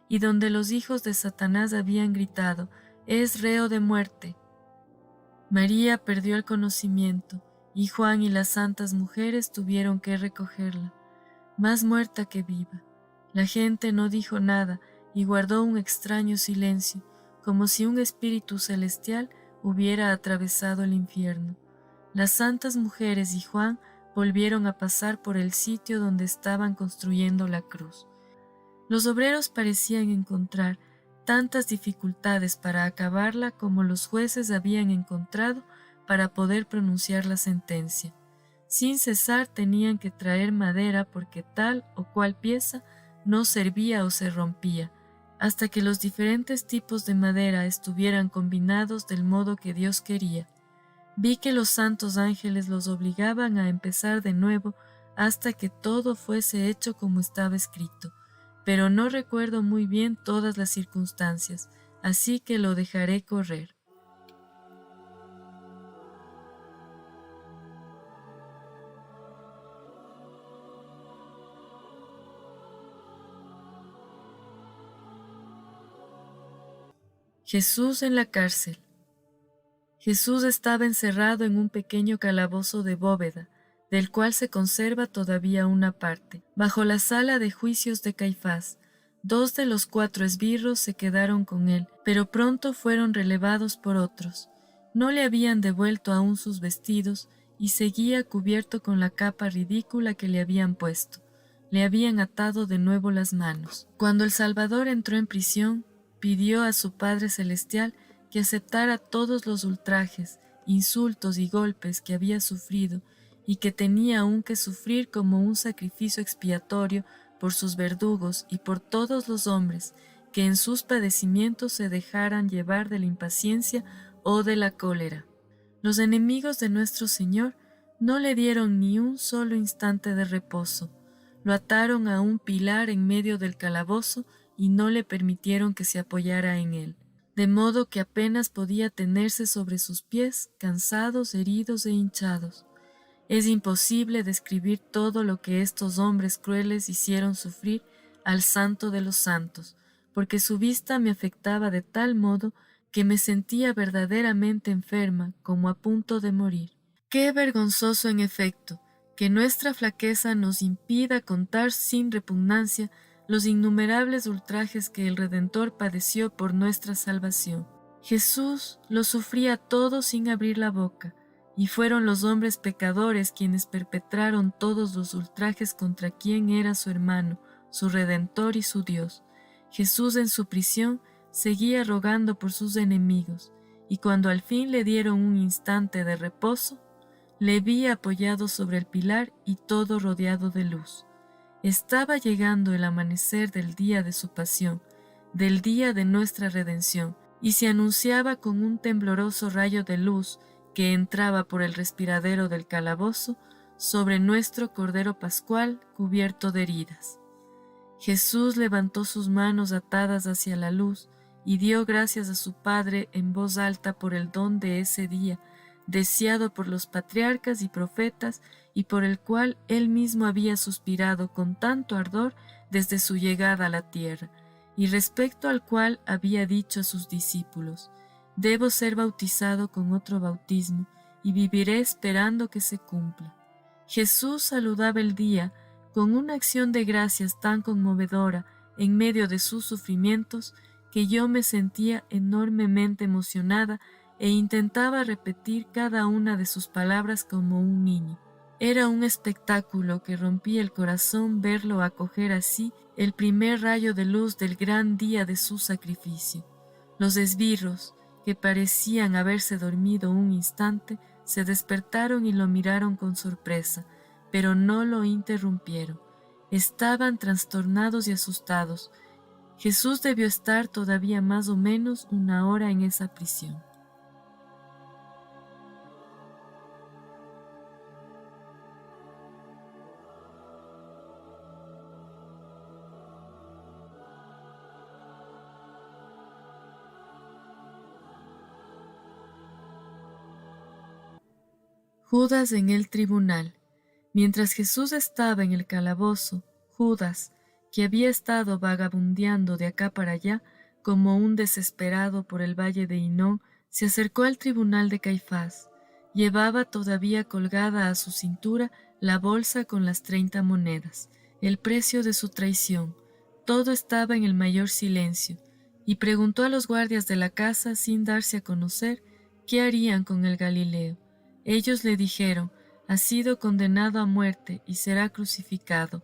y donde los hijos de Satanás habían gritado: «Es reo de muerte». María perdió el conocimiento, y Juan y las santas mujeres tuvieron que recogerla, más muerta que viva. La gente no dijo nada, y guardó un extraño silencio, como si un espíritu celestial hubiera atravesado el infierno. Las santas mujeres y Juan volvieron a pasar por el sitio donde estaban construyendo la cruz. Los obreros parecían encontrar tantas dificultades para acabarla como los jueces habían encontrado para poder pronunciar la sentencia. Sin cesar tenían que traer madera porque tal o cual pieza no servía o se rompía, hasta que los diferentes tipos de madera estuvieran combinados del modo que Dios quería. Vi que los santos ángeles los obligaban a empezar de nuevo hasta que todo fuese hecho como estaba escrito, pero no recuerdo muy bien todas las circunstancias, así que lo dejaré correr. Jesús en la cárcel. Jesús estaba encerrado en un pequeño calabozo de bóveda, del cual se conserva todavía una parte, bajo la sala de juicios de Caifás. 2 de los 4 esbirros se quedaron con él, pero pronto fueron relevados por otros. No le habían devuelto aún sus vestidos y seguía cubierto con la capa ridícula que le habían puesto. Le habían atado de nuevo las manos. Cuando el Salvador entró en prisión, pidió a su Padre Celestial que aceptara todos los ultrajes, insultos y golpes que había sufrido y que tenía aún que sufrir como un sacrificio expiatorio por sus verdugos y por todos los hombres que en sus padecimientos se dejaran llevar de la impaciencia o de la cólera. Los enemigos de nuestro Señor no le dieron ni un solo instante de reposo. Lo ataron a un pilar en medio del calabozo y no le permitieron que se apoyara en él, de modo que apenas podía tenerse sobre sus pies, cansados, heridos e hinchados. Es imposible describir todo lo que estos hombres crueles hicieron sufrir al Santo de los Santos, porque su vista me afectaba de tal modo que me sentía verdaderamente enferma, como a punto de morir. Qué vergonzoso, en efecto, que nuestra flaqueza nos impida contar sin repugnancia los innumerables ultrajes que el Redentor padeció por nuestra salvación. Jesús los sufría todo sin abrir la boca, y fueron los hombres pecadores quienes perpetraron todos los ultrajes contra quien era su hermano, su Redentor y su Dios. Jesús en su prisión seguía rogando por sus enemigos, y cuando al fin le dieron un instante de reposo, le vi apoyado sobre el pilar y todo rodeado de luz. Estaba llegando el amanecer del día de su pasión, del día de nuestra redención, y se anunciaba con un tembloroso rayo de luz que entraba por el respiradero del calabozo sobre nuestro Cordero Pascual cubierto de heridas. Jesús levantó sus manos atadas hacia la luz y dio gracias a su Padre en voz alta por el don de ese día, deseado por los patriarcas y profetas y por el cual él mismo había suspirado con tanto ardor desde su llegada a la tierra, y respecto al cual había dicho a sus discípulos: «Debo ser bautizado con otro bautismo, y viviré esperando que se cumpla». Jesús saludaba el día con una acción de gracias tan conmovedora en medio de sus sufrimientos que yo me sentía enormemente emocionada e intentaba repetir cada una de sus palabras como un niño. Era un espectáculo que rompía el corazón verlo acoger así el primer rayo de luz del gran día de su sacrificio. Los esbirros, que parecían haberse dormido un instante, se despertaron y lo miraron con sorpresa, pero no lo interrumpieron. Estaban trastornados y asustados. Jesús debió estar todavía más o menos una hora en esa prisión. Judas en el tribunal. Mientras Jesús estaba en el calabozo, Judas, que había estado vagabundeando de acá para allá como un desesperado por el valle de Hinnom, se acercó al tribunal de Caifás. Llevaba todavía colgada a su cintura la bolsa con las 30 monedas, el precio de su traición. todo estaba en el mayor silencio, y preguntó a los guardias de la casa sin darse a conocer qué harían con el Galileo. Ellos le dijeron: ha sido condenado a muerte y será crucificado.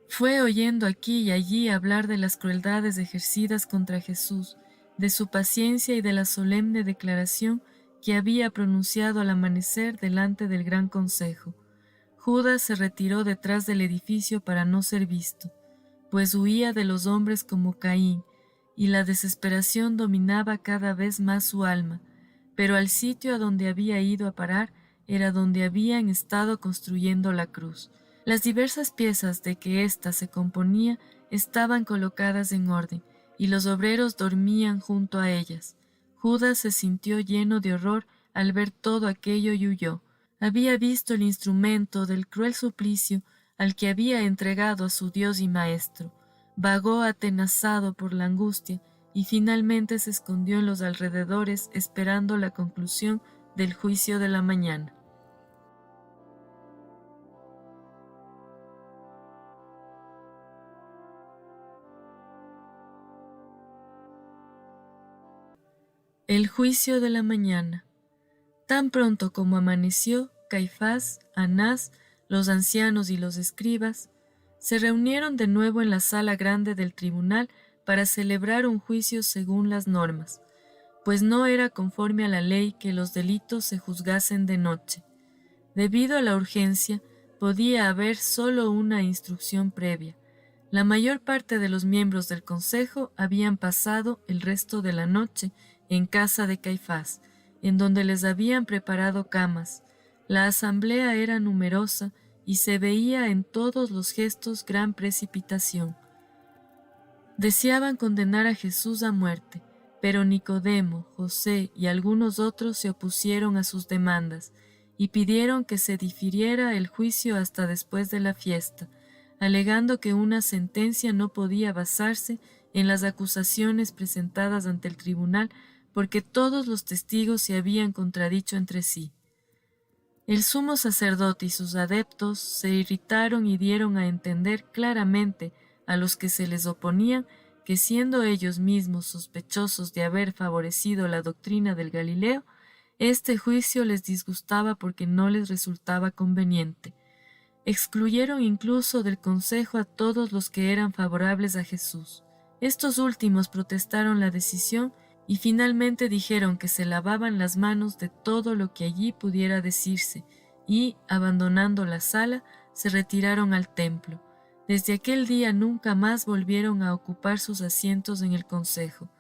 Fue oyendo aquí y allí hablar de las crueldades ejercidas contra Jesús, de su paciencia y de la solemne declaración que había pronunciado al amanecer delante del gran consejo. Judas se retiró detrás del edificio para no ser visto, pues huía de los hombres como Caín, y la desesperación dominaba cada vez más su alma, pero al sitio a donde había ido a parar era donde habían estado construyendo la cruz. Las diversas piezas de que ésta se componía estaban colocadas en orden, y los obreros dormían junto a ellas. Judas se sintió lleno de horror al ver todo aquello y huyó. Había visto el instrumento del cruel suplicio al que había entregado a su Dios y Maestro. Vagó atenazado por la angustia y finalmente se escondió en los alrededores esperando la conclusión del juicio de la mañana. El juicio de la mañana. Tan pronto como amaneció, Caifás, Anás, los ancianos y los escribas se reunieron de nuevo en la sala grande del tribunal para celebrar un juicio según las normas, pues no era conforme a la ley que los delitos se juzgasen de noche. Debido a la urgencia, podía haber solo una instrucción previa. La mayor parte de los miembros del consejo habían pasado el resto de la noche en casa de Caifás, en donde les habían preparado camas. La asamblea era numerosa y se veía en todos los gestos gran precipitación. Deseaban condenar a Jesús a muerte, pero Nicodemo, José y algunos otros se opusieron a sus demandas y pidieron que se difiriera el juicio hasta después de la fiesta, alegando que una sentencia no podía basarse en las acusaciones presentadas ante el tribunal porque todos los testigos se habían contradicho entre sí. El sumo sacerdote y sus adeptos se irritaron y dieron a entender claramente a los que se les oponían que, siendo ellos mismos sospechosos de haber favorecido la doctrina del Galileo, este juicio les disgustaba porque no les resultaba conveniente. Excluyeron incluso del consejo a todos los que eran favorables a Jesús. Estos últimos protestaron la decisión y finalmente dijeron que se lavaban las manos de todo lo que allí pudiera decirse y, abandonando la sala, se retiraron al templo. Desde aquel día nunca más volvieron a ocupar sus asientos en el consejo.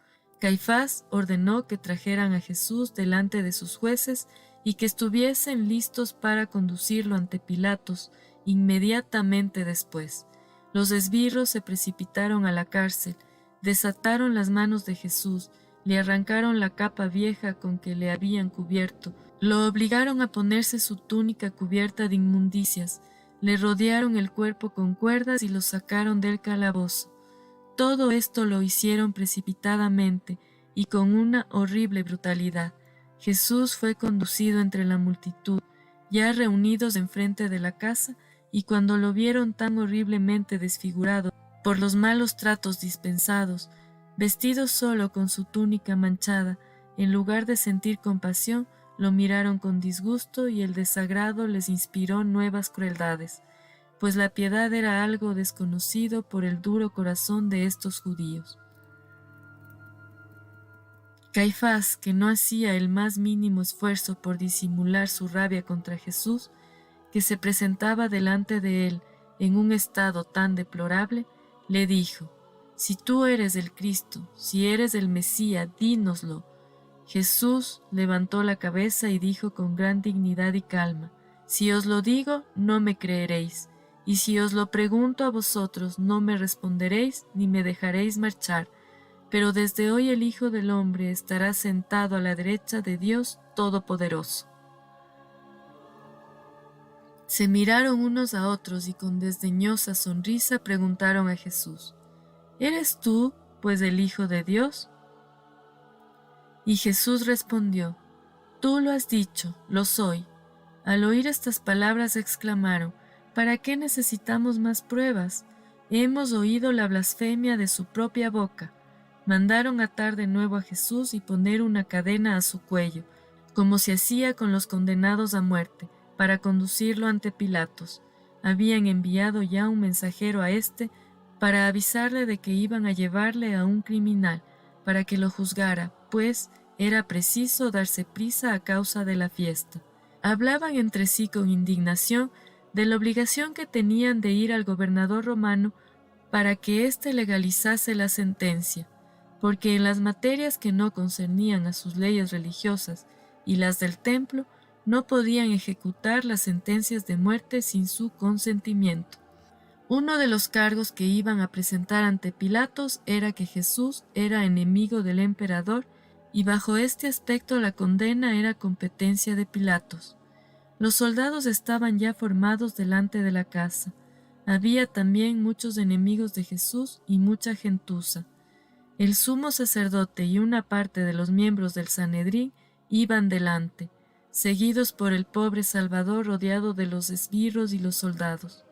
Caifás ordenó que trajeran a Jesús delante de sus jueces y que estuviesen listos para conducirlo ante Pilatos inmediatamente después. Los esbirros se precipitaron a la cárcel, desataron las manos de Jesús, le arrancaron la capa vieja con que le habían cubierto, lo obligaron a ponerse su túnica cubierta de inmundicias, le rodearon el cuerpo con cuerdas y lo sacaron del calabozo. Todo esto lo hicieron precipitadamente y con una horrible brutalidad. Jesús fue conducido entre la multitud, ya reunidos enfrente de la casa, y cuando lo vieron tan horriblemente desfigurado por los malos tratos dispensados, vestido solo con su túnica manchada, en lugar de sentir compasión, lo miraron con disgusto y el desagrado les inspiró nuevas crueldades, pues la piedad era algo desconocido por el duro corazón de estos judíos. Caifás, que no hacía el más mínimo esfuerzo por disimular su rabia contra Jesús, que se presentaba delante de él en un estado tan deplorable, le dijo: «Si tú eres el Cristo, si eres el Mesías, dínoslo». Jesús levantó la cabeza y dijo con gran dignidad y calma: «Si os lo digo, no me creeréis, y si os lo pregunto a vosotros, no me responderéis ni me dejaréis marchar, pero desde hoy el Hijo del Hombre estará sentado a la derecha de Dios Todopoderoso». Se miraron unos a otros y con desdeñosa sonrisa preguntaron a Jesús: «¿Eres tú, pues, el Hijo de Dios?». Y Jesús respondió: «Tú lo has dicho, lo soy». Al oír estas palabras exclamaron: «¿Para qué necesitamos más pruebas? Hemos oído la blasfemia de su propia boca. Mandaron atar de nuevo a Jesús y poner una cadena a su cuello, como se hacía con los condenados a muerte, para conducirlo ante Pilatos. Habían enviado ya un mensajero a éste para avisarle de que iban a llevarle a un criminal, para que lo juzgara, pues era preciso darse prisa a causa de la fiesta. Hablaban entre sí con indignación de la obligación que tenían de ir al gobernador romano para que éste legalizase la sentencia, porque en las materias que no concernían a sus leyes religiosas y las del templo, no podían ejecutar las sentencias de muerte sin su consentimiento. Uno de los cargos que iban a presentar ante Pilatos era que Jesús era enemigo del emperador, y bajo este aspecto la condena era competencia de Pilatos. Los soldados estaban ya formados delante de la casa. Había también muchos enemigos de Jesús y mucha gentuza. El sumo sacerdote y una parte de los miembros del Sanedrín iban delante, seguidos por el pobre Salvador rodeado de los esbirros y los soldados.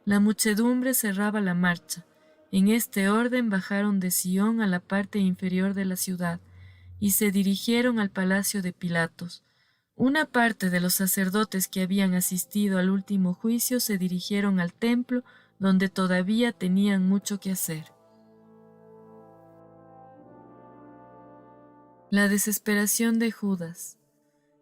La muchedumbre cerraba la marcha. En este orden bajaron de Sion a la parte inferior de la ciudad y se dirigieron al palacio de Pilatos. Una parte de los sacerdotes que habían asistido al último juicio se dirigieron al templo, donde todavía tenían mucho que hacer. La desesperación de Judas.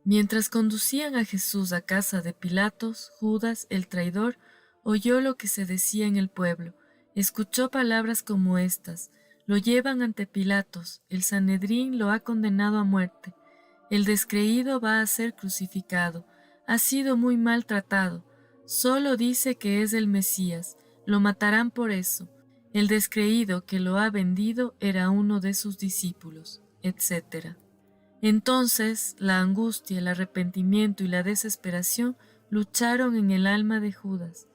Mientras conducían a Jesús a casa de Pilatos, Judas, el traidor, oyó lo que se decía en el pueblo, escuchó palabras como estas: lo llevan ante Pilatos, el Sanedrín lo ha condenado a muerte, el descreído va a ser crucificado, ha sido muy maltratado, solo dice que es el Mesías, lo matarán por eso, el descreído que lo ha vendido era uno de sus discípulos, etc. Entonces la angustia, el arrepentimiento y la desesperación lucharon en el alma de Judas.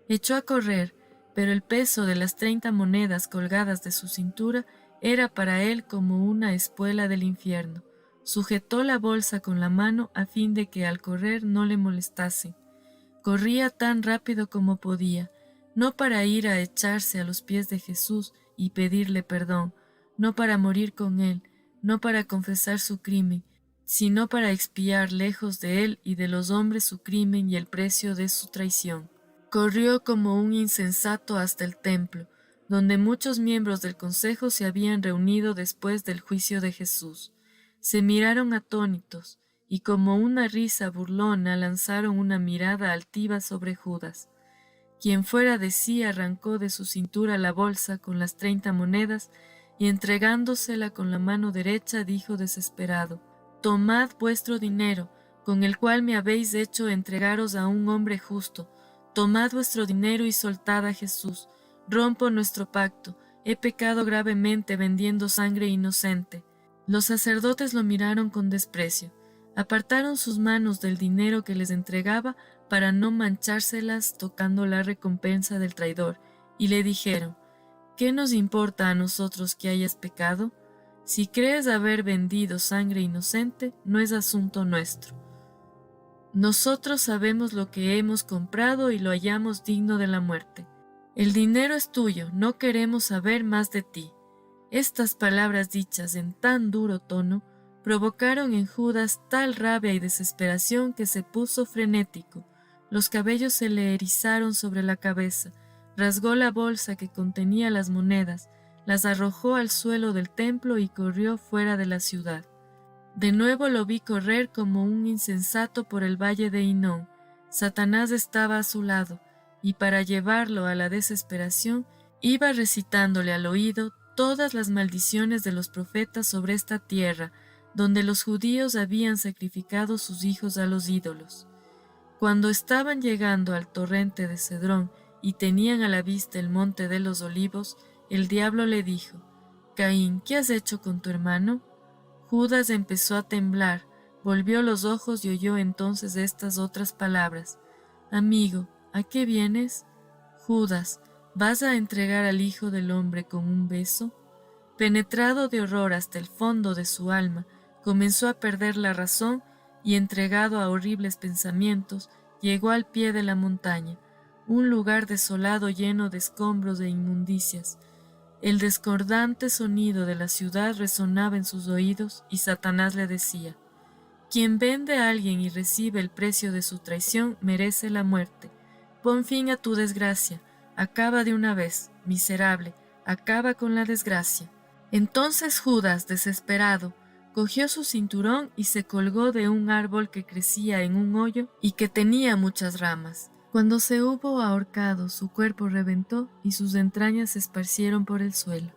Echó a correr, pero el peso de las 30 monedas colgadas de su cintura era para él como una espuela del infierno. Sujetó la bolsa con la mano a fin de que al correr no le molestasen. Corría tan rápido como podía, no para ir a echarse a los pies de Jesús y pedirle perdón, no para morir con él, no para confesar su crimen, sino para expiar lejos de él y de los hombres su crimen y el precio de su traición. Corrió como un insensato hasta el templo, donde muchos miembros del consejo se habían reunido después del juicio de Jesús. Se miraron atónitos, y como una risa burlona lanzaron una mirada altiva sobre Judas. Quien fuera de sí arrancó de su cintura la bolsa con las 30 monedas, y entregándosela con la mano derecha dijo desesperado: «Tomad vuestro dinero, con el cual me habéis hecho entregaros a un hombre justo. Tomad vuestro dinero y soltad a Jesús. Rompo nuestro pacto. He pecado gravemente vendiendo sangre inocente». Los sacerdotes lo miraron con desprecio. Apartaron sus manos del dinero que les entregaba para no manchárselas tocando la recompensa del traidor, y le dijeron: «¿Qué nos importa a nosotros que hayas pecado? Si crees haber vendido sangre inocente, no es asunto nuestro. Nosotros sabemos lo que hemos comprado y lo hallamos digno de la muerte. El dinero es tuyo, no queremos saber más de ti». Estas palabras dichas en tan duro tono provocaron en Judas tal rabia y desesperación que se puso frenético. Los cabellos se le erizaron sobre la cabeza, rasgó la bolsa que contenía las monedas, las arrojó al suelo del templo y corrió fuera de la ciudad. De nuevo lo vi correr como un insensato por el valle de Hinnom. Satanás estaba a su lado, y para llevarlo a la desesperación, iba recitándole al oído todas las maldiciones de los profetas sobre esta tierra, donde los judíos habían sacrificado sus hijos a los ídolos. Cuando estaban llegando al torrente de Cedrón y tenían a la vista el monte de los olivos, el diablo le dijo: «Caín, ¿qué has hecho con tu hermano?». Judas empezó a temblar, volvió los ojos y oyó entonces estas otras palabras: «Amigo, ¿a qué vienes?». «Judas, ¿vas a entregar al Hijo del Hombre con un beso?». Penetrado de horror hasta el fondo de su alma, comenzó a perder la razón y, entregado a horribles pensamientos, llegó al pie de la montaña. un lugar desolado lleno de escombros e inmundicias. El discordante sonido de la ciudad resonaba en sus oídos y Satanás le decía: quien vende a alguien y recibe el precio de su traición merece la muerte. Pon fin a tu desgracia, acaba de una vez, miserable, acaba con la desgracia. Entonces Judas, desesperado, cogió su cinturón y se colgó de un árbol que crecía en un hoyo y que tenía muchas ramas. Cuando se hubo ahorcado, su cuerpo reventó y sus entrañas se esparcieron por el suelo.